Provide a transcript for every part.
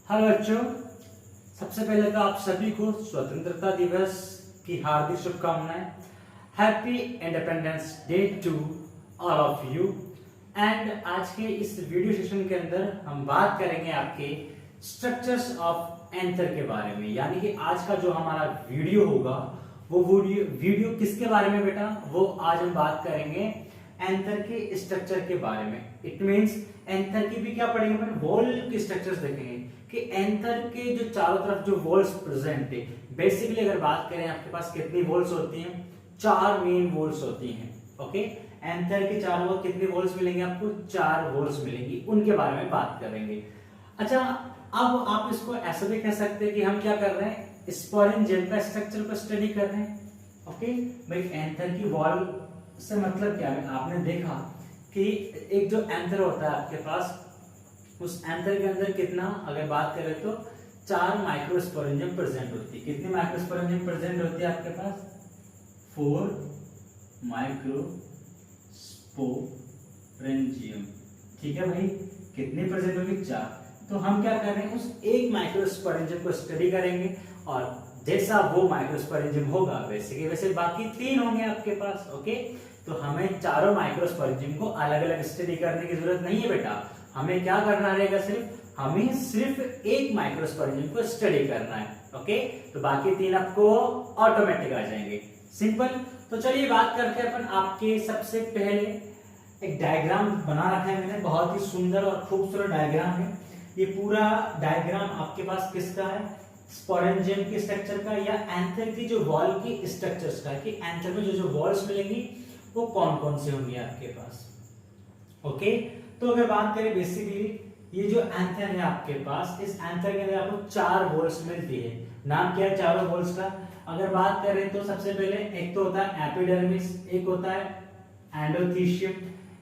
Hello बच्चों, सबसे पहले तो आप सभी को स्वतंत्रता दिवस की हार्दिक शुभकामनाएं। Happy independence day to all of you. And आज के इस वीडियो सेशन के अंदर हम बात करेंगे आपके स्ट्रक्चर्स ऑफ एंथर के बारे में। यानी कि आज का जो हमारा वीडियो होगा वो वीडियो किसके बारे में बेटा? वो आज हम बात करेंगे एंथर के स्ट्रक्चर के बारे में। इट मींस एंथर की भी क्या पढ़ेंगे अपन? वॉल के स्ट्रक्चर्स देखेंगे कि एंथर के जो चारों तरफ जो वॉल्स प्रेजेंट है। बेसिकली अगर बात करें आपके पास कितनी वॉल्स होती हैं? 4 मेन वॉल्स होती हैं। ओके, एंथर के चारों ओर कितनी वॉल्स मिलेंगी आपको? 4 वॉल्स मिलेंगी। उनके बारे में बात करेंगे। अच्छा, अब आप इसको ऐसा भी कह सकते हैं कि हम क्या कर रहे हैं? स्पोरेंजियम का स्ट्रक्चर को स्टडी कर रहे हैं। ओके भाई, एंथर की वॉल से मतलब क्या है? आपने देखा कि एक जो एंथर होता है आपके पास, उस एंथर के अंदर कितना, अगर बात करें तो 4 माइक्रोस्पोरेंजियम प्रेजेंट होती है। कितनी माइक्रोस्पोरेंजियम प्रेजेंट होती है आपके पास? 4 माइक्रोस्पोरेंजियम। ठीक है भाई, कितनी प्रेजेंट होगी? 4। तो हम क्या कर रहे हैं? उस एक माइक्रोस्पोरेंजियम को स्टडी करेंगे और जैसा वो माइक्रोस्पोरेंजियम होगा वैसे के वैसे बाकी 3 होंगे आपके पास। ओके, तो हमें चारों माइक्रोस्पोरेंजियम को अलग अलग स्टडी करने की जरूरत नहीं है बेटा। हमें क्या करना रहेगा? हमें सिर्फ एक माइक्रोस्पोरेंजियम को स्टडी करना है। ओके, तो बाकी 3 आपको ऑटोमेटिक आ जाएंगे। सिंपल। तो चलिए बात करते हैं अपन। आपके सबसे पहले एक डायग्राम बना रखा है मैंने, बहुत ही सुंदर और खूबसूरत डायग्राम है। ये पूरा डायग्राम आपके पास किसका है? स्पोरेंजियम के स्ट्रक्चर का या एंथर की जो वॉल की स्ट्रक्चर्स का, कि एंथर में जो वॉल्स मिलेंगी वो कौन कौन से होंगे आपके पास। ओके, तो अगर बात करें बेसिकली ये जो एंथर है आपके पास, इस एंथर के अंदर आपको 4 वॉल्स मिलती है। नाम क्या है चारों वॉल्स का? अगर बात करें तो सबसे पहले एक तो होता है एपिडर्मिस, एक होता है एंडोथीशियम,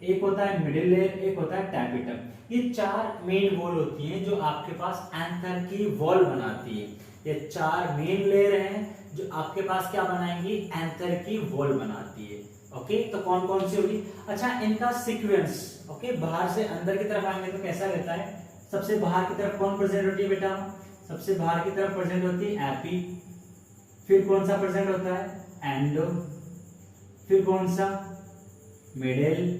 एक होता है मिडिल लेयर, एक होता है टैपिटम। ये 4 मेन वॉल होती हैं जो आपके पास एंथर की वॉल बनाती है। ये 4 मेन लेयर हैं जो आपके पास क्या बनाएंगी? एंथर की वॉल बनाती है। ओके, तो कौन कौन सी होगी? अच्छा, इनका सीक्वेंस। ओके, बाहर से अंदर की तरफ आएंगे तो कैसा रहता है? सबसे बाहर की तरफ कौन प्रेजेंट होती है बेटा? सबसे बाहर की तरफ प्रेजेंट होती है एपी। फिर कौन सा प्रेजेंट होता है? एंडो। फिर कौन सा? मिडिल।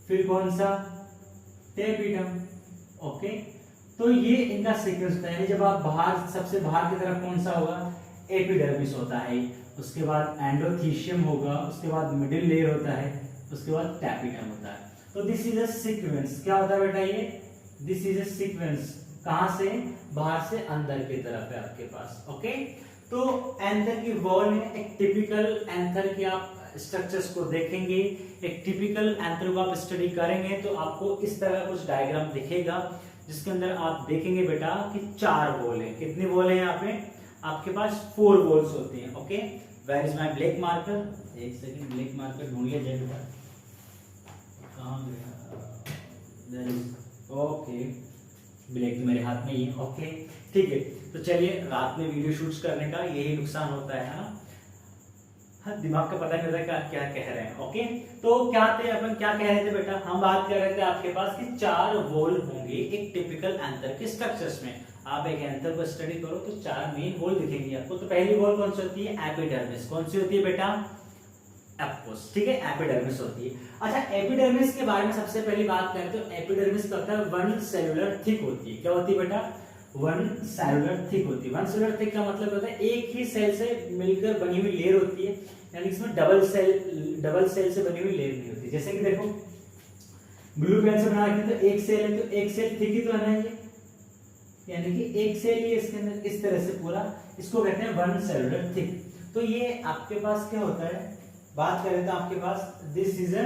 फिर कौन सा? टेपिटम। ओके, तो ये इनका सीक्वेंस होता है। यानी जब आप बाहर, सबसे बाहर की तरफ कौन सा होगा? एपिडर्मिस होता है, उसके बाद एंडोथीशियम होगा, उसके बाद मिडिल लेयर होता है, उसके बाद टैपिटम होता है। तो दिस इज अ सीक्वेंस। क्या होता है बेटा ये? This is a sequence. कहां से? बाहर से अंदर की तरफ है आपके पास। ओके, तो एंथर की वॉल है। एक टिपिकल एंथर की आप स्ट्रक्चर्स को देखेंगे, एक टिपिकल एंथर को आप स्टडी करेंगे तो आपको इस तरह कुछ डायग्राम दिखेगा जिसके अंदर आप देखेंगे बेटा कि 4 वॉल है। कितनी वॉल है यहाँ पे? आपके पास 4 वॉल्स होती हैं। Okay, where is my black marker? एक सेकंड, ब्लैक मार्कर ढूंढ लिया जाए बेटा, कहां गया? ओके, ब्लैक तो मेरे हाथ में ही है। ओके, ठीक है। तो चलिए, रात में वीडियो शूट्स करने का यही नुकसान होता है ना, हाँ, दिमाग का पता नहीं होता क्या क्या कह रहे हैं। ओके, तो क्या थे अपन, क्या कह रहे थे बेटा? हम बात कर रहे थे आपके पास कि 4 वॉल होंगे एक टिपिकल एंथर के स्ट्रक्चर्स में। आप एक एंथर को स्टडी करो तो 4 मेन वॉल दिखेंगी आपको। तो पहली वॉल कौन सी होती है? एपिडर्मिस। कौन सी होती है बेटा? ऑफकोर्स, ठीक है, एपिडर्मिस होती है। अच्छा, एपिडर्मिस के बारे में सबसे पहली बात करें तो एपिडर्मिस क्या होता है? 1 सेलुलर थिक होती है। क्या होती है बेटा? 1 सेलुलर थिक होती है। 1 सेलुलर थिक का मतलब होता है एक ही सेल से मिलकर बनी हुई लेयर होती है। यानी इसमें डबल सेल से बनी हुई लेयर नहीं होती। जैसे कि देखो, ब्लू पेन से बना रखी तो एक सेल है, तो एक सेल थिक ही तो है ना ये, यानी कि एक सेल ही इसके अंदर इस तरह से पूरा, इसको कहते हैं 1 सेलुलर थिक। तो ये आपके पास क्या होता है? बात करें तो आपके पास this is a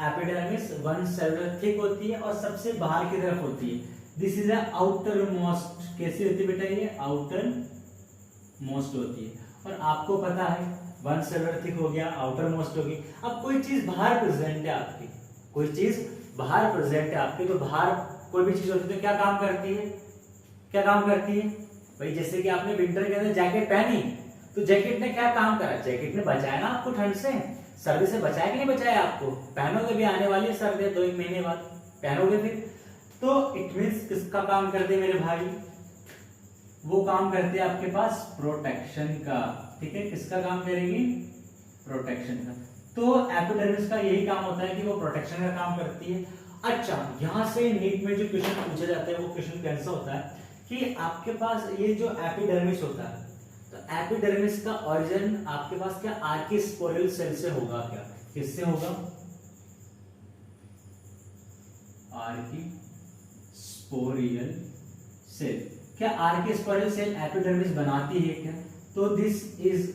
epidermis, 1 cellular thick होती है और सबसे बाहर की तरफ होती है। This is a outer most. कैसी होती है बेटा? ये आउटर मोस्ट होती है। और आपको पता है 1 सेलुलर थिक हो गया, आउटर मोस्ट होगी। अब कोई चीज बाहर प्रेजेंट है आपकी, कोई चीज बाहर प्रेजेंट है आपकी, तो बाहर कोई भी चीज होती है तो क्या काम करती है? क्या काम करती है भाई? जैसे कि आपने विंटर के अंदर जैकेट पहनी तो जैकेट ने क्या काम करा? जैकेट ने बचाया ना आपको ठंड से, सर्दी से बचाया कि नहीं बचाया आपको? पहनोगे भी, आने वाली है सर्दी 2 महीने बाद पहनोगे फिर। तो इट मींस किसका काम करते हैं मेरे भाई, वो काम करते हैं आपके पास प्रोटेक्शन का, ठीक है, किसका काम करेगी, प्रोटेक्शन का। तो एपिडर्मिस का यही काम होता है कि वो प्रोटेक्शन का काम करती है। अच्छा, यहां से नीट में जो क्वेश्चन पूछा जाता है वो क्वेश्चन कैसा होता है कि आपके पास ये जो एपिडर्मिस होता है, तो एपिडर्मिस का ओरिजिन आपके पास क्या आर्किस्पोरियल सेल से होगा, क्या किससे होगा, आर्किस्पोरियल सेल। क्या आर्किस्पोरियल सेल एपिडर्मिस बनाती है क्या, तो दिस इज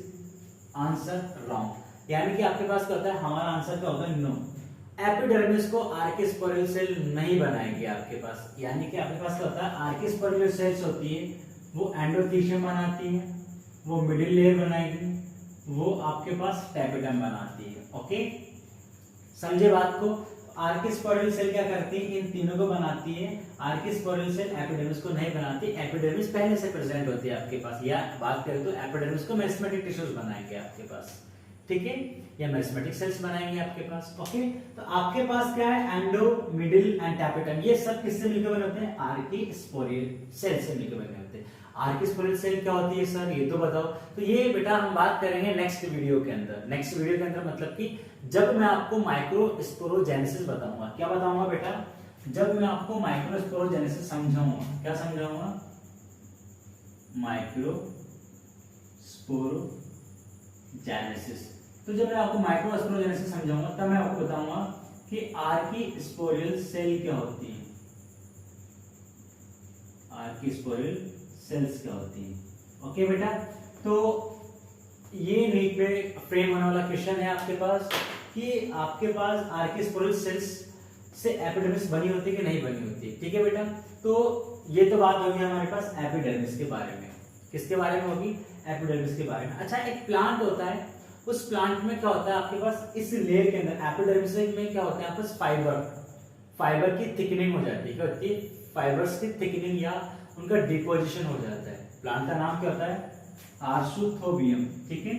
आंसर रॉन्ग, यानी कि आपके पास क्या होता है, हमारा आंसर क्या होगा, नो, एपिडर्मिस को आर्किस्पोरियल सेल नहीं बनाएंगे आपके पास, यानी कि आपके पास क्या होता है, आर्किस्पोरियल सेल्स होती है वो एंडोथीशियम बनाती है, वो मिडिल लेयर बनाएगी, वो आपके पास टैपेटम बनाती है। ओके, समझे बात को। आर्किस्पोरियल सेल क्या करती है, इन तीनों को बनाती है, आर्किस्पोरियल सेल एपिडर्मिस को नहीं बनाती, एपिडर्मिस पहले से प्रेजेंट होती है आपके पास, या बात करें तो एपिडर्मिस को मेरिस्टेमेटिक टिश्यूज बनाएंगे आपके पास, ठीक है, या मेरिस्टेमेटिक सेल्स बनाएंगे आपके पास। ओके, तो आपके पास क्या है, एंडो, मिडिल एंड टैपेटम, ये सब किससे मिलकर बने होते हैं, आर्किस्पोरियल सेल से मिलकर बने होते हैं। आर्किस्पोरियल सेल क्या होती है सर, ये तो बताओ। तो ये बेटा हम बात करेंगे नेक्स्ट वीडियो के अंदर, नेक्स्ट वीडियो के अंदर मतलब कि जब मैं आपको माइक्रोस्पोरोजेनेसिस बताऊंगा, क्या बताऊंगा बेटा, जब मैं आपको माइक्रोस्पोरोजेनेसिस समझाऊंगा, क्या समझाऊंगा, माइक्रोस्पोरोजेनेसिस। तो जब मैं आपको माइक्रोस्पोरोजेनेसिस समझाऊंगा तब मैं आपको बताऊंगा कि आर्किस्पोरियल सेल क्या होती है, आर्किस्पोरियल सेल्स क्या होती है। ओके बेटा, तो ये नीट में फ्रेम होने वाला क्वेश्चन है आपके पास कि आपके पास आर्किस्पोरियल सेल्स से एपिडर्मिस बनी होती है कि नहीं बनी होती, ठीक है बेटा। तो ये तो बात होगी हमारे पास एपिडर्मिस के बारे में, किसके बारे में होगी, एपिडर्मिस के बारे में। अच्छा, एक प्लांट होता है, उस प्लांट में क्या होता है आपके पास, इस लेयर के अंदर एपिडर्मिस में क्या होता है आपके पास, फाइबर की थिकनिंग हो जाती है, क्या होती है, फाइबर्स की थिकनिंग या उनका डिपोजिशन हो जाता है। प्लांट का नाम क्या होता है, आर्थोथोबियम, ठीक है,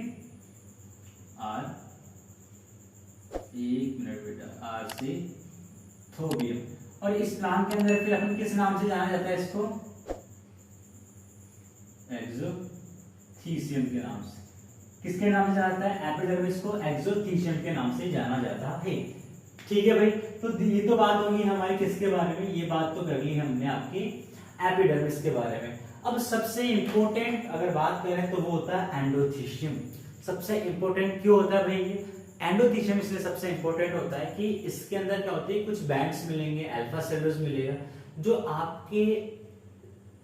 एक मिनट बेटा, आर्थोथोबियम। और इस प्लांट के अंदर फिर अपन किस नाम से जाना जाता है इसको, एक्सोथीसियम के नाम से। किसके नाम से जाना जाता है, एपिडर्मिस को एक्सोथीसियम के नाम से जाना जाता है, ठीक है भाई। तो ये तो बात होगी हमारी किसके बारे में, ये बात तो कर ली हमने आपकी एपिडर्मिस के बारे में। अब सबसे इंपॉर्टेंट अगर बात करें तो वो होता है एंडोथीशियम। सबसे इंपॉर्टेंट क्यों होता है भाई ये एंडोथीशियम, इसलिए सबसे इंपॉर्टेंट होता है कि इसके अंदर क्या होती है, कुछ बैंड्स मिलेंगे, अल्फा सेलुलोज मिलेगा, जो आपके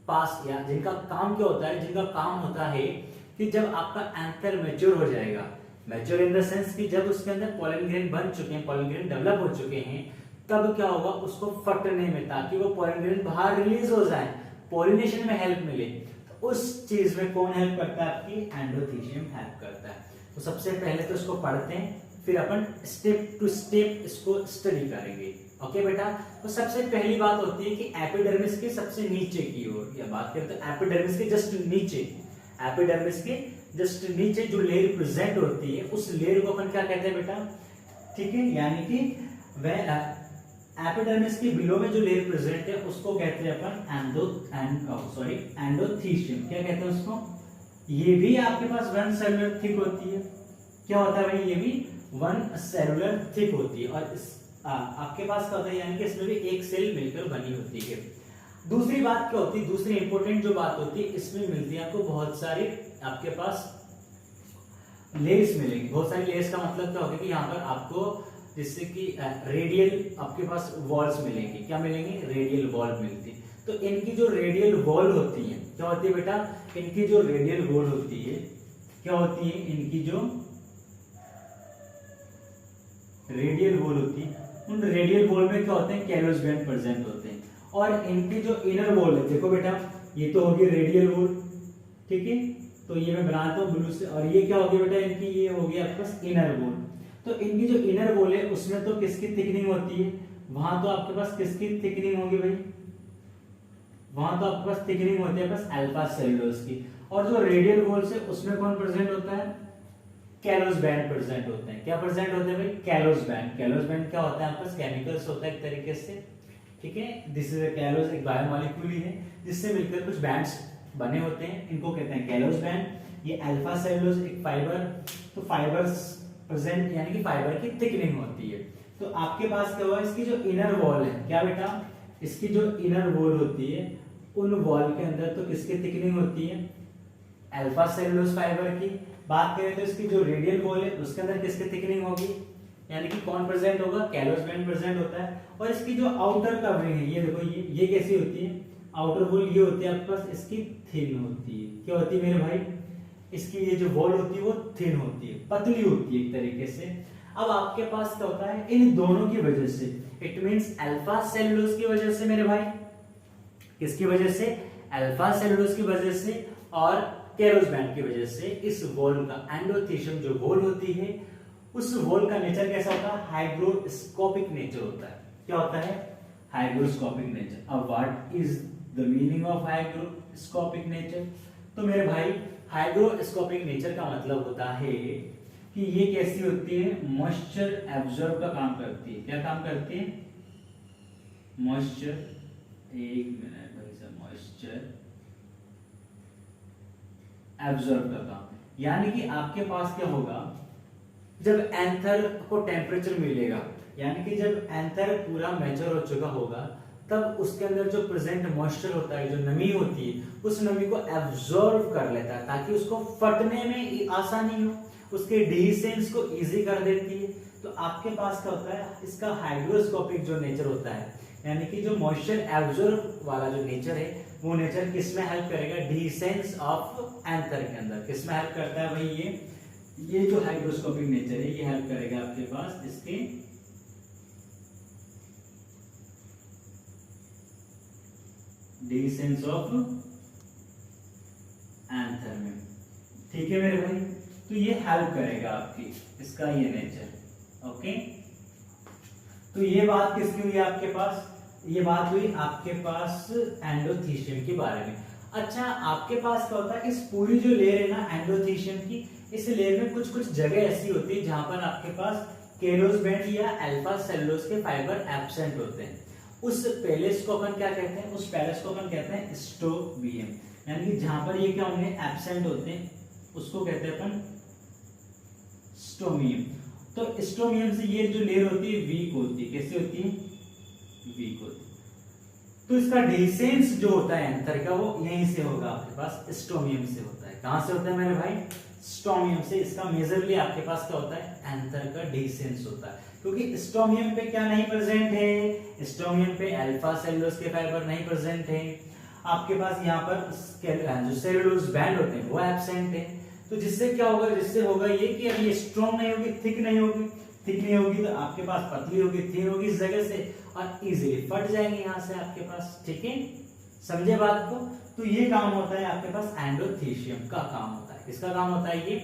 पास या जिनका काम क्या होता है, जिनका काम होता है कि जब आपका एंकर मैच्योर हो जाएगा, मैच्योर इन द सेंस कि जब उसके अंदर पॉलन ग्रेन बन चुके हैं, पॉलन ग्रेन डेवलप हो चुके हैं, तब क्या होगा, उसको फटने में, ताकि वो पॉलन ग्रेन बाहर रिलीज हो जाए, पॉलिनेशन में हेल्प मिले, तो उस चीज में कौन हेल्प करता है, आपकी एंडोथीशियम हेल्प करता है। तो सबसे पहले तो इसको पढ़ते हैं, फिर अपन स्टेप टू स्टेप इसको स्टडी करेंगे। ओके बेटा, तो सबसे पहली बात होती है कि एपिडर्मिस के सबसे नीचे की ओर, या बात करें तो एपिडर्मिस के जस्ट नीचे, एपिडर्मिस के जस्ट नीचे जो लेयर प्रेजेंट होती है, उस लेयर को अपन क्या कहते हैं बेटा, ठीक है, यानी कि वह एपिडर्मिस के बिलो में जो लेयर प्रेजेंट है उसको कहते हैं अपन एंडोथीशियम। क्या कहते हैं उसको, ये भी आपके पास वन सेलुलर थिक होती है, क्या होता है भाई, ये भी वन सेलुलर थिक होती है, और इस आपके पास क्या होता है, यानी कि इसमें भी एक सेल मिलकर बनी होती है। दूसरी बात क्या होती है, दूसरी इंपॉर्टेंट जो बात होती है, इसमें मिलती है आपको बहुत सारी आपके पास लेयर्स मिलेंगी। बहुत सारी लेयर्स का मतलब क्या होगा कि यहाँ पर आपको जिससे कि रेडियल आपके पास वॉल्स मिलेंगे, क्या मिलेंगे, रेडियल वॉल मिलती है। तो इनकी जो रेडियल वॉल होती है, क्या होती है बेटा, इनकी जो रेडियल वॉल होती है, क्या होती है, इनकी जो रेडियल वॉल होती है, उन रेडियल वॉल में क्या होते हैं, कैलोस बैंड प्रेजेंट होते हैं। और इनकी जो इनर वॉल है, देखो बेटा, ये तो होगी रेडियल वॉल, ठीक है, तो ये मैं बनाता हूँ ब्लू से, और ये क्या होगी बेटा, इनकी ये होगी आपके पास इनर वॉल। तो इनकी जो इनर वॉल है उसमें तो किसकी थिकनिंग होती है, वहां तो आपके पास किसकी थिकनिंग होगी भाई, वहां तो आपके पास थिकनिंग होती है बस अल्फा सेलुलोज की। और जो रेडियल वॉल है उसमें कौन प्रेजेंट होता है, कैलोस बैंड प्रेजेंट होते हैं। क्या प्रेजेंट होते हैं भाई, कैलोस बैंड। कैलोस बैंड क्या होता है, आपके पास केमिकल्स होता है एक तरीके से, ठीक है। दिस इज अ कैलोज, एक बायोमॉलिक्यूल ही है जिससे मिलकर कुछ बैंड्स बने होते हैं, इनको कहते हैं कैलोज बैंड। ये अल्फा सेलुलोज एक फाइबर, तो फाइबर्स प्रेजेंट यानी कि फाइबर की थिकनिंग होती है। तो आपके पास क्या हुआ, इसकी जो इनर वॉल है, क्या बेटा, इसकी जो इनर वॉल होती है उन वॉल के अंदर तो किसकी थिकनिंग होती है, अल्फा सेलुलोज फाइबर की। बात करें तो इसकी जो रेडियल वॉल है उसके अंदर किसकी थिकनिंग होगी, यानी कि कौन प्रेजेंट होगा, कैलोज बैंड प्रेजेंट होता है। और इसकी जो आउटर कवरिंग है, ये देखो ये कैसी होती है, आउटर वॉल ये होती है आपके पास, इसकी थिन होती है। क्या होती है मेरे भाई, इसकी ये जो वॉल होती है वो थिन होती है, पतली होती है एक तरीके से। अब आपके पास क्या होता है, इन दोनों की वजह से, इट मींस अल्फा सेलुलोज की वजह से मेरे भाई, किसकी वजह से, अल्फा सेलुलोज की वजह से और कैलोज बैंड की वजह से, इस वॉल का एंडोथीशियम जो वॉल होती है उस वॉल का नेचर कैसा होता है, हाइग्रोस्कोपिक नेचर होता है। क्या होता है, हाइग्रोस्कोपिक नेचर। अब what is the meaning of hygroscopic nature, तो मेरे भाई हाइग्रोस्कोपिक नेचर का मतलब होता है कि ये कैसी होती है, मॉइस्चर एब्जॉर्ब का काम करती है। क्या काम करती है, मॉइस्चर, एक मिनट भाई साहब, मॉइस्चर एब्जॉर्ब का काम। यानी कि आपके पास क्या होगा, जब एंथर को टेम्परेचर मिलेगा, यानी कि जब एंथर पूरा मैच्योर हो चुका होगा, तब उसके अंदर जो प्रेजेंट मॉइस्चर होता है, जो नमी होती है, उस नमी को एब्जॉर्ब कर लेता है ताकि उसको फटने में आसानी हो, उसके डिसेंस को इजी कर देती है। तो आपके पास क्या होता है, इसका हाइग्रोस्कोपिक जो नेचर होता है, यानी कि जो मॉइस्चर एब्जॉर्ब वाला जो नेचर है, वो नेचर किस में हेल्प करेगा, डिसेंस ऑफ एंथर के अंदर। किस में हेल्प करता है भाई, ये जो हाइग्रोस्कोपिक नेचर है ये हेल्प करेगा आपके पास इसके डिसेंस ऑफ एंथर में। ठीक है मेरे भाई, तो ये हेल्प करेगा आपकी, इसका ये नेचर। ओके, तो ये बात किसकी हुई आपके पास, ये बात हुई आपके पास एंडोथीशियम के बारे में। अच्छा, आपके पास क्या होता है, इस पूरी जो लेयर है ना एंडोथीशियम की, इस लेयर में कुछ कुछ जगह ऐसी होती है जहां पर आपके पास कैलोज बैंड या अल्फा सेलुलोज के फाइबर एब्सेंट होते हैं। उस पैलेस को अपन क्या कहते हैं, उस पैलेस को अपन कहते हैं स्टोमियम, यानी कि जहां पर ये क्या होंगे, एब्सेंट होते हैं, उसको कहते हैं अपन स्टोमियम। तो स्टोमियम से ये जो लेयर होती है वीक होती है। कैसी होती है, वीक होती है। तो इसका डिसेंस जो होता है एंथर का, वो यहीं से होगा आपके पास, स्टोमियम से होता है। कहां से होता है मेरे भाई, स्टोमियम से। इसका मेजरली आपके पास क्या होता है, एंथर का डिसेंस होता है, क्योंकि स्टोमियम पे क्या नहीं प्रेजेंट है, स्टोमियम पे अल्फा सेलुलोज के फाइबर नहीं प्रेजेंट है। आपके पास यहाँ पर जो सेलुलोज बैंड होते हैं वो एब्सेंट है। तो जिससे क्या होगा, जिससे होगा ये कि अब ये स्ट्रॉन्ग नहीं होगी, थिक नहीं होगी, थिक नहीं होगी तो आपके पास पतली होगी, थिन होगी इस जगह से, और इजीली फट जाएंगे यहाँ से आपके पास। ठीक है, समझे बात को। तो ये काम होता है आपके पास एंडोथीशियम का काम होता है। किसका काम होता है, ये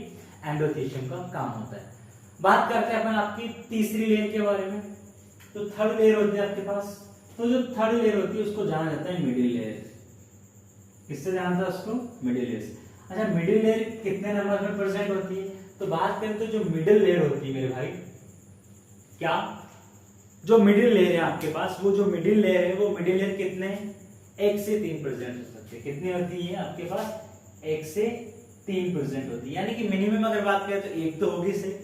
एंडोथीशियम का काम होता है। बात करते हैं अपन आपकी तीसरी लेयर के बारे में। तो थर्ड लेयर होती है आपके पास, तो जो थर्ड लेयर होती है उसको जाना जाता है मिडिल लेयर। किससे जाना था उसको, मिडिल लेयर से। अच्छा, मिडिल लेयर कितने नंबर में प्रेजेंट होती है, तो बात करें तो जो मिडिल लेयर होती है मेरे भाई, क्या जो मिडिल लेयर है आपके पास, वो जो मिडिल लेयर है वो मिडिल लेयर कितने 1 से 3 प्रेजेंट हो सकते हैं। कितनी होती है आपके पास, 1 से 3 प्रेजेंट होती है, यानी कि मिनिमम अगर बात करें तो 1 तो होगी से।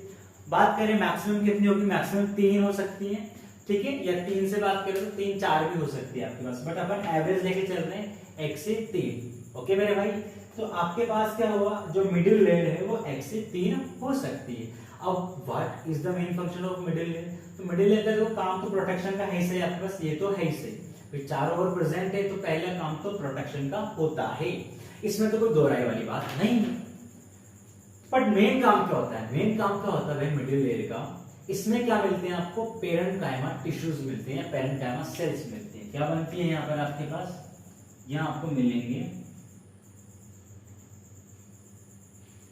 बात करें मैक्सिमम कितनी होगी, मैक्सिमम 3 हो सकती है। ठीक है, या 3 से बात करें तो 3 4 भी हो सकती है आपके पास, बट अपन एवरेज लेके चल रहे हैं 1 से 3। ओके मेरे भाई, तो आपके पास क्या हुआ, जो मिडिल लेयर है वो 1 से 3 हो सकती है। अब what is the main function of middle layer, तो मिडिल लेयर का जो काम तो प्रोटेक्शन का है ही सही आपके पास, ये तो है ही सही, फिर चारों ओर प्रेजेंट है तो पहला काम तो प्रोटेक्शन का होता है, इसमें तो कोई दोहराई वाली बात नहीं। बट मेन काम क्या होता है, मेन काम क्या होता है मिडिल लेयर का, इसमें क्या मिलते हैं आपको, पेरेंकाइमा टिश्यूज मिलते हैं, पेरेंकाइमा सेल्स मिलते हैं। क्या बनती है यहाँ पर आपके पास, यहाँ आपको मिलेंगे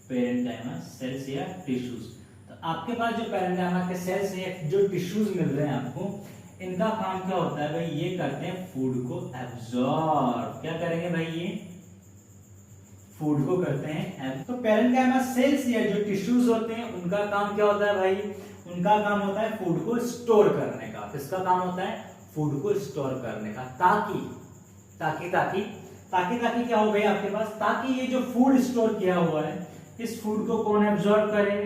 पेरेंकाइमा सेल्स या टिश्यूज। तो आपके पास जो पेरेंकाइमा के सेल्स हैं, जो टिश्यूज मिल रहे हैं आपको, इनका काम क्या होता है भाई, ये करते हैं फूड को एब्जॉर्ब। क्या करेंगे भाई, ये फूड को करते हैं। तो पेरेंकाइमा सेल्स या जो टिश्यूज होते हैं उनका काम क्या होता है भाई, उनका काम होता है फूड को स्टोर करने का। किसका काम होता है, फूड को स्टोर करने का, ताकि ताकि ताकि ताकि ताकि क्या हो गया आपके पास, ताकि ये जो फूड स्टोर किया हुआ है इस फूड को कौन एब्जॉर्ब करे,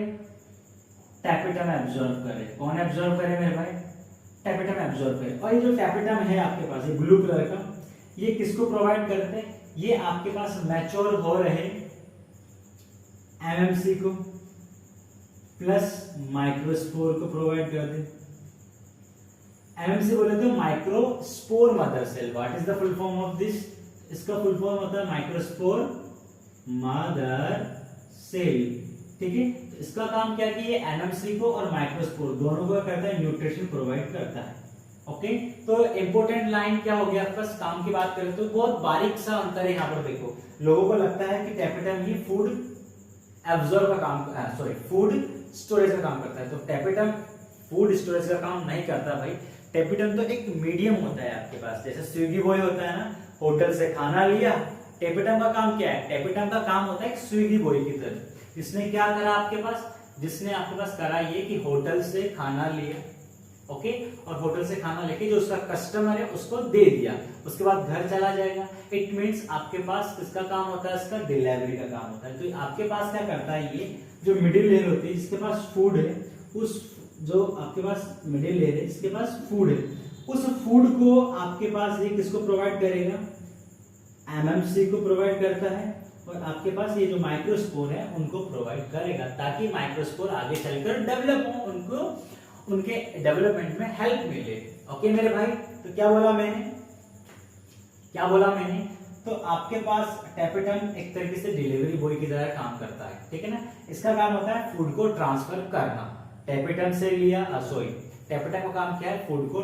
टैपेटम एब्जॉर्ब करे। कौन एब्जॉर्ब करे मेरे भाई, टैपेटम एब्जॉर्ब करे। और ये जो टैपेटम है आपके पास, ये ब्लू कलर का, ये किसको प्रोवाइड करते हैं, ये आपके पास मैच्योर हो रहे एमएमसी को प्लस माइक्रोस्पोर को प्रोवाइड करते हैं। एमएमसी बोले तो microspore mother cell. What is the full form of this, इसका फुल फॉर्म होता है माइक्रोस्पोर मदर सेल। ठीक है, तो इसका काम क्या है कि ये एमएमसी को और माइक्रोस्पोर दोनों को करता है, न्यूट्रिशन प्रोवाइड करता है। ओके, तो इंपॉर्टेंट लाइन क्या हो गया आपके पास, काम की बात करें तो बहुत बारीक सा अंतर है यहाँ पर। देखो लोगों को लगता है कि टैपेटम ही फूड एब्जॉर्ब का काम, सॉरी फूड स्टोरेज का काम करता है, तो टैपेटम फूड स्टोरेज का काम नहीं करता भाई। टैपेटम तो एक मीडियम होता है आपके पास, जैसे स्विगी बॉय होता है ना, होटल से खाना लिया। टैपेटम का काम क्या है, टैपेटम का काम होता है एक स्विगी बॉय की तरह। इसने क्या करा आपके पास, जिसने आपके पास करा ये कि होटल से खाना लिया, ओके, और होटल से खाना लेके जो उसका कस्टमर है उसको दे दिया, उसके बाद घर चला जाएगा। इट मींस आपके पास किसका काम होता है, इसका डिलीवरी का काम होता है। तो आपके पास क्या करता है, ये जो मिडिल लेयर होती है जिसके पास फूड है, उस जो आपके पास मिडिल लेयर है जिसके पास फूड है, उस फूड को आपके पास ये किसको प्रोवाइड करेगा, एमएमसी को प्रोवाइड करता है, और आपके पास ये जो माइक्रोस्पोर है उनको प्रोवाइड करेगा, ताकि माइक्रोस्पोर आगे चलकर डेवलप हो, उनको उनके डेवलपमेंट में हेल्प मिले। ओके मेरे भाई, तो क्या बोला मैंने, तो आपके पास टैपेटम एक तरीके से डिलीवरी बॉय की तरह काम करता है। ठीक है ना, इसका काम होता है फूड को ट्रांसफर करना। टैपेटम से लिया, टैपेटम का काम क्या है, फूड को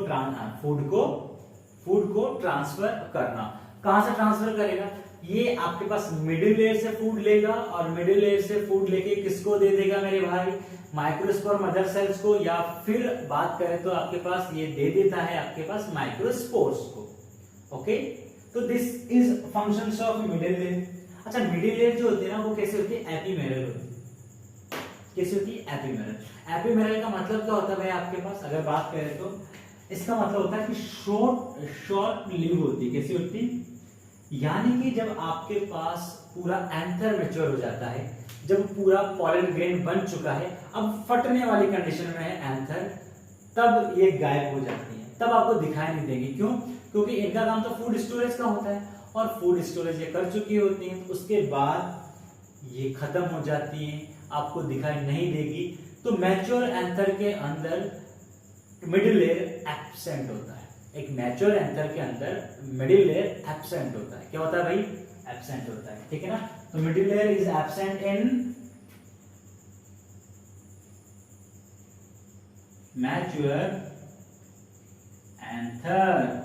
ट्रांसफर करना। कहां से ट्रांसफर करेगा, ये आपके पास मिडिल लेयर से फूड लेगा, और मिडिल लेयर से फूड लेके किसको दे देगा मेरे भाई, माइक्रोस्पोर मदर सेल्स को, या फिर बात करें तो आपके पास ये दे देता है आपके पास माइक्रोस्पोर्स को। ओके, तो this is functions of middle layer. अच्छा, मिडिल लेयर जो होती है ना वो कैसे होती है, एपीमेरल होती है। कैसे होती है, एपीमेरल। एपीमेरल का मतलब क्या होता है भाई आपके पास, अगर बात करें तो इसका मतलब होता है कि शॉर्ट लीव होती है। कैसी होती है, यानी कि जब आपके पास पूरा एंथर मैच्योर हो जाता है, जब पूरा पॉलन ग्रेन बन चुका है, अब फटने वाली कंडीशन में है एंथर, तब ये गायब हो जाती है, तब आपको दिखाई नहीं देगी। क्यों, क्योंकि इनका काम तो फूड स्टोरेज का होता है, और फूड स्टोरेज ये कर चुकी होती है, तो उसके बाद ये खत्म हो जाती है, आपको दिखाई नहीं देगी। तो मैच्योर एंथर के अंदर मिडिल लेयर एब्सेंट होता है। एक मैच्योर एंथर के अंदर मिडिल लेयर एब्सेंट होता है। क्या होता है भाई, एब्सेंट होता है। ठीक है ना, तो middle layer is absent in mature anther.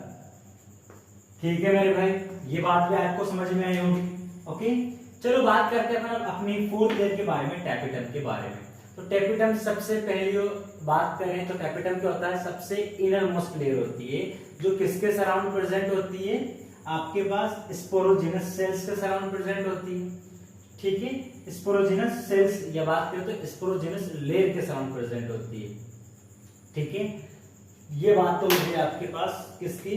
ठीक है मेरे भाई, ये बात भी आपको समझ में आई होगी। ओके, चलो बात करते हैं अपनी फोर्थ लेयर के बारे में, टैपेटम के बारे में। तो टैपेटम सबसे पहले बात करें तो टैपेटम क्या होता है, सबसे इनर मोस्ट लेयर होती है, जो किसके सराउंड प्रेजेंट होती है, आपके पास स्पोरोजिनस सेल्स के सराउंड प्रेजेंट होती है। ठीक है, स्पोरोजिनस सेल्स, या बात करें तो स्पोरोजिनस लेयर के सराउंड प्रेजेंट होती है। ठीक है, ये बात तो होगी आपके पास किसकी,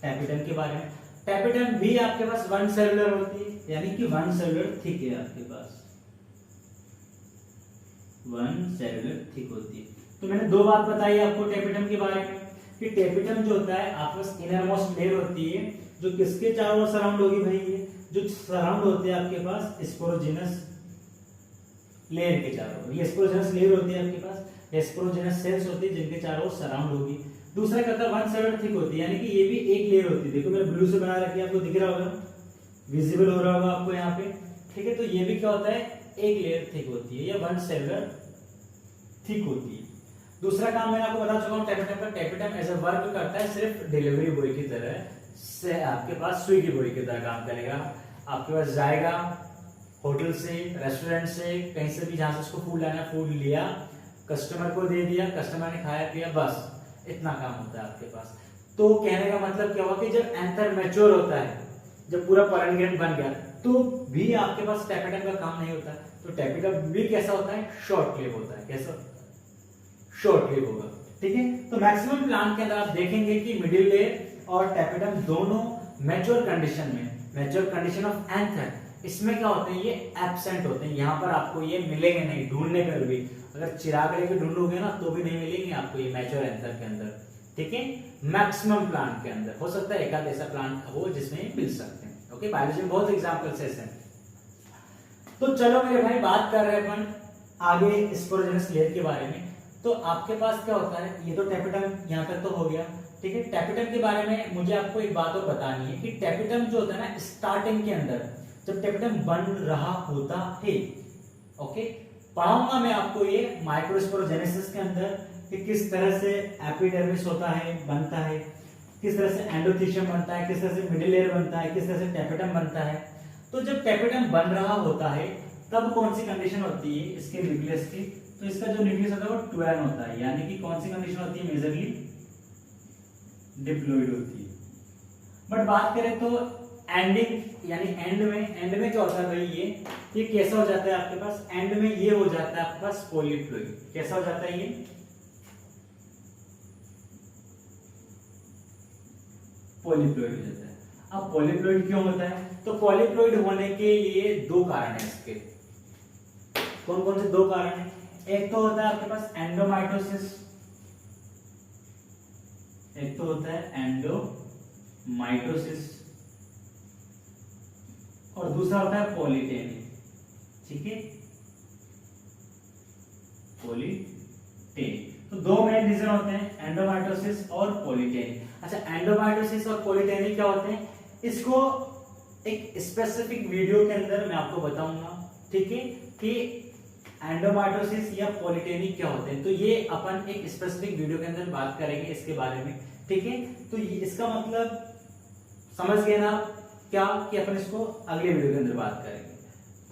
टैपेटम के बारे में। टैपेटम भी आपके पास वन सेलुलर होती है, यानी कि वन सेलुलर थिक है आपके पास, वन सेलुलर थिक होती है। तो मैंने दो बात बताई आपको टैपेटम के बारे में, कि टैपेटम जो होता है आपके पास इनर मोस्ट लेयर होती है, जो किसके चारों ओर सराउंड होगी भाई, ये जो सराउंड होते हैं आपके पास स्पोरोजिनस लेयर के चारों, ये स्पोरोजिनस लेयर होती है आपके पास, स्पोरोजिनस सेल्स होती है जिनके चारों ओर सराउंड होगी। दूसरा क्या होता है, वन सेलुलर थिक होती है, यानी कि ये भी एक लेयर होती है। देखो मैंने ब्लू से बना रखी है, आपको दिख रहा होगा, विजिबल हो रहा होगा आपको यहाँ पे। ठीक है, तो ये भी क्या होता है, एक लेयर थिक होती है, या वन सेलुलर थिक होती है। दूसरा काम मैंने आपको बता चुका हूँ टैपेटम का। टैपेटम एज अ वर्क करता है सिर्फ डिलीवरी बॉय की तरह से, आपके पास स्विगी बॉय की तरह काम करेगा। आपके पास जाएगा होटल से, रेस्टोरेंट से, कहीं से भी जहां से उसको फूड लाना, फूड लिया, कस्टमर को दे दिया, कस्टमर ने खाया पिया, बस इतना काम होता है आपके पास। तो कहने का मतलब क्या हुआ कि जब एंथर मैच्योर होता है, जब पूरा पॉलन ग्रेन बन गया, तो भी आपके पास टैपेटम का काम नहीं होता। तो टैपेटम भी कैसा होता है, शॉर्ट लिव होता है। कैसा, शॉर्ट लिव होगा। ठीक है। तो मैक्सिमम प्लांट के अंदर आप देखेंगे कि मिडिल लेयर और टेपिडम दोनों मैच्योर कंडीशन में, मैच्योर कंडीशन ऑफ एंथर, इसमें क्या होते हैं, ये एब्सेंट होते हैं। यहाँ पर आपको ये मिलेंगे नहीं, ढूंढने पर भी अगर चिराग लेके ढूंढोगे ना तो भी नहीं मिलेंगे आपको ये मैच्योर एंथर के अंदर, ठीक है। मैक्सिमम प्लांट के अंदर हो सकता है एक आध ऐसा प्लांट हो जिसमें मिल सकते हैं। ओके, बायोलॉजी में बहुत एग्जांपल्स ऐसे हैं। तो चलो मेरे भाई बात कर रहे हैं अपन आगे स्पोरोजेनस लेयर के बारे में। तो आपके पास क्या होता है, ये तो टेपिटम यहाँ तक तो हो गया, ठीक है। टेपिटम के बारे में मुझे आपको एक बात और बतानी है कि टेपिटम जो होता है ना, स्टार्टिंग के अंदर जब टेपिटम बन रहा होता है, ओके, पढ़ाऊंगा मैं आपको ये माइक्रोस्पोरोजेनेसिस के अंदर कि किस तरह से एपिडर्मिस होता है, बनता है, किस तरह से एंडोथीशियम बनता है, किस तरह से मिडिल लेयर बनता है, किस तरह से टेपिटम बनता है। तो जब टेपिटम बन रहा होता है तब कौन सी कंडीशन होती है इसके न्यूक्लियस की, तो इसका जो न्यूक्लियस होता है वो ट्वेन होता है, यानी कि कौन सी कंडीशन होती है, मेजरली डिप्लॉइड होती है। बट बात करें तो एंडिंग यानी एंड में क्या होता है भाई, ये कैसा हो जाता है आपके पास, एंड में ये हो जाता है आपके पास पॉलीप्लॉइड। कैसा हो जाता है ये, पॉलीप्लॉइड हो जाता है। अब पॉलीप्लॉइड क्यों होता है, तो पॉलीप्लॉइड होने के लिए दो कारण है इसके। कौन कौन से दो कारण है, एक तो होता है आपके पास एंडोमाइटोसिस, एक तो होता है एंडोमाइटोसिस और दूसरा होता है पॉलीटेनी, ठीक है, पॉलीटेनी। तो दो मेन रीजन होते हैं, एंडोमाइटोसिस और पॉलीटेनी। अच्छा, एंडोमाइटोसिस और पॉलीटेनी क्या होते हैं, इसको एक स्पेसिफिक वीडियो के अंदर मैं आपको बताऊंगा, ठीक है, कि एंडोमाइटोसिस या पॉलीटेनी क्या होते हैं। तो ये अपन एक स्पेसिफिक वीडियो के अंदर बात करेंगे इसके बारे में, ठीक है। तो इसका मतलब समझ गए ना क्या, कि अपन इसको अगले वीडियो के अंदर बात करेंगे,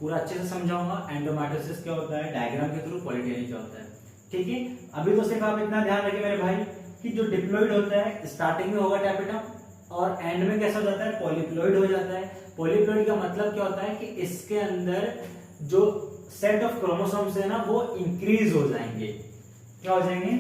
पूरा अच्छे से समझाऊंगा एंडोमाइटोसिस क्या होता है डायग्राम के थ्रू, पॉलीटेनी क्या होता है, ठीक है। अभी तो सिर्फ आप इतना ध्यान रखिए मेरे भाई कि जो डिप्लॉइड होता है स्टार्टिंग में होगा टेपिटम और एंड में कैसा हो जाता है, पॉलीप्लॉइड हो जाता है। पॉलीप्लॉइड का मतलब क्या होता है कि इसके अंदर जो सेट ऑफ क्रोमोसोम्स है ना वो इंक्रीज हो जाएंगे। क्या हो जाएंगे,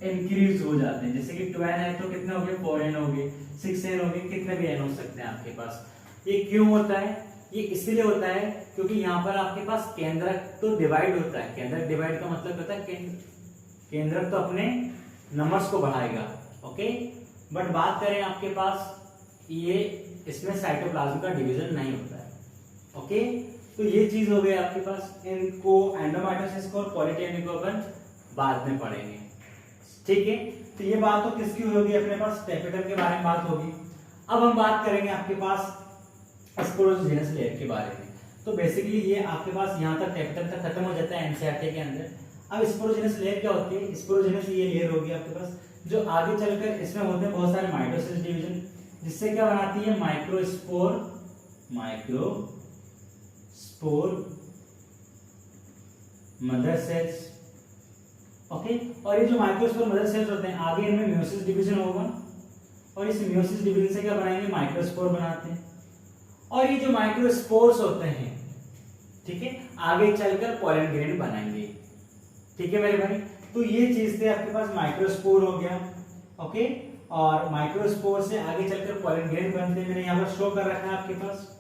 इंक्रीज हो जाते हैं। जैसे कि 12 है तो कितने हो गए, 4n हो गए, 6n हो गए, कितने भी n हो सकते हैं आपके पास। ये क्यों होता है, ये इसलिए होता है क्योंकि यहाँ पर आपके पास केंद्रक तो डिवाइड होता है। केंद्रक डिवाइड का मतलब होता है केंद्रक तो अपने नंबर्स को बढ़ाएगा, ओके। बट बात करें आपके पास ये इसमें साइटोप्लाज्म का डिवीजन नहीं होता है, ओके। तो ये चीज हो गई आपके पास। इनको एंडोमाइटोसिस को और पॉलीटेनी को अपन बाद में पढ़ेंगे, ठीक है। तो ये बात तो किसकी होगी, अपने पास टेपिटम के बारे में बात होगी। अब हम बात करेंगे आपके पास स्पोरोजेनस लेयर के बारे में। तो बेसिकली ये आपके पास यहाँ तक टेपिटम तक खत्म हो जाता है एनसीईआरटी के अंदर। अब स्पोरोजेनस लेयर क्या होती है, स्पोरोजेनस ये लेयर होगी आपके पास जो आगे चलकर इसमें होते हैं बहुत सारे माइटोसिस डिवीजन, जिससे क्या बनाती है माइक्रोस्पोर मदर सेल्स, ओके। और ये जो माइक्रोस्पोर मदर सेल्स होते हैं आगे इनमें म्यूसिस डिवीजन होगा और इस म्यूसिस डिवीजन से क्या बनाएंगे, माइक्रोस्पोर बनाते हैं। और ये जो माइक्रोस्पोर्स होते हैं, ठीक है, आगे चलकर पोलन ग्रेन बनाएंगे, ठीक है मेरे भाई। तो ये चीज थे आपके पास, माइक्रोस्पोर हो गया, ओके। और माइक्रोस्पोर से आगे चलकर पोलन ग्रेन बनते हैं, मैंने यहाँ पर शो कर रखा है आपके पास,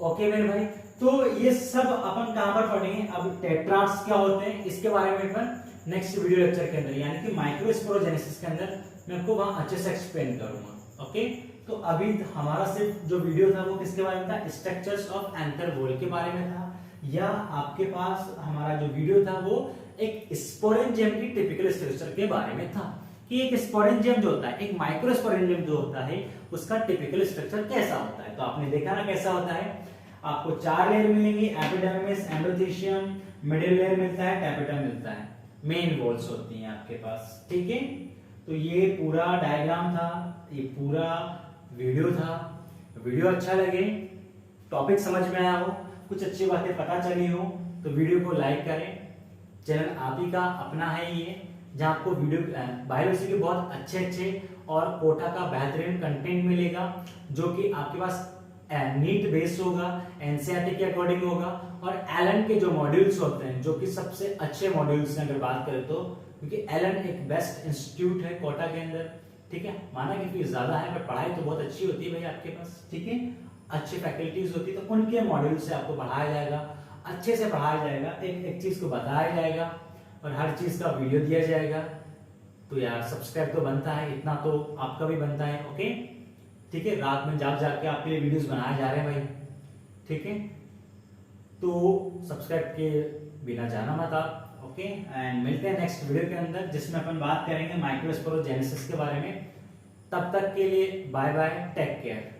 ओके मेरे भाई। तो ये सब अपन कहां पर पढ़ेंगे, अब टेट्राड्स क्या होते हैं इसके बारे में अपन नेक्स्ट वीडियो लेक्चर के अंदर यानी कि माइक्रोस्पोरोजेनेसिस के अंदर मैं आपको वहां अच्छे से एक्सप्लेन करूंगा, ओके। तो अभी हमारा सिर्फ जो वीडियो था वो किसके बारे में था, स्ट्रक्चर्स ऑफ एंथर वॉल के बारे में था, या आपके पास हमारा जो वीडियो था वो एक स्पोरेंजियम की टिपिकल स्ट्रक्चर के बारे में था कि एक स्पोरेंजियम जो होता है, एक माइक्रोस्पोरेंजियम जो होता है उसका टिपिकल स्ट्रक्चर कैसा होता है। तो आपने देखा ना कैसा होता है, आपको 4 लेयर मिलेंगी, एपिडर्मिस, एंडोथीशियम, मिडिल लेयर मिलता है, टेपिटम मिलता है, मेन वॉल्स होती हैं आपके पास, ठीक है। तो ये पूरा डायग्राम था, ये पूरा वीडियो था। वीडियो अच्छा लगे, टॉपिक समझ में आया हो, कुछ अच्छी बातें पता चली हो तो वीडियो को लाइक करें। चैनल आप ही का अपना है ये, जहां आपको वीडियो बायोलॉजी के बहुत अच्छे और कोटा का बेहतरीन कंटेंट मिलेगा जो कि आपके पास नीट बेस्ड होगा, एनसीईआरटी के अकॉर्डिंग होगा, और एलन के जो मॉड्यूल्स होते हैं जो कि सबसे अच्छे मॉड्यूल्स हैं अगर बात करें तो, क्योंकि एलन एक बेस्ट इंस्टीट्यूट है कोटा के अंदर, ठीक है। माना कि फीस ज्यादा है पर पढ़ाई तो बहुत अच्छी होती है भाई आपके पास, ठीक है, अच्छी फैकल्टीज होती है, तो उनके मॉड्यूल से आपको पढ़ाया जाएगा, अच्छे से पढ़ाया जाएगा, एक एक चीज को बताया जाएगा और हर चीज का वीडियो दिया जाएगा। तो यार सब्सक्राइब तो बनता है, इतना तो आपका भी बनता है, ओके, ठीक है। रात में जाग जाग के आपके लिए वीडियोस बनाए जा रहे हैं भाई, ठीक है। तो सब्सक्राइब के बिना जाना मत आप, ओके। एंड मिलते हैं नेक्स्ट वीडियो के अंदर जिसमें अपन बात करेंगे माइक्रोस्पोरोजेनेसिस के बारे में। तब तक के लिए बाय बाय, टेक केयर।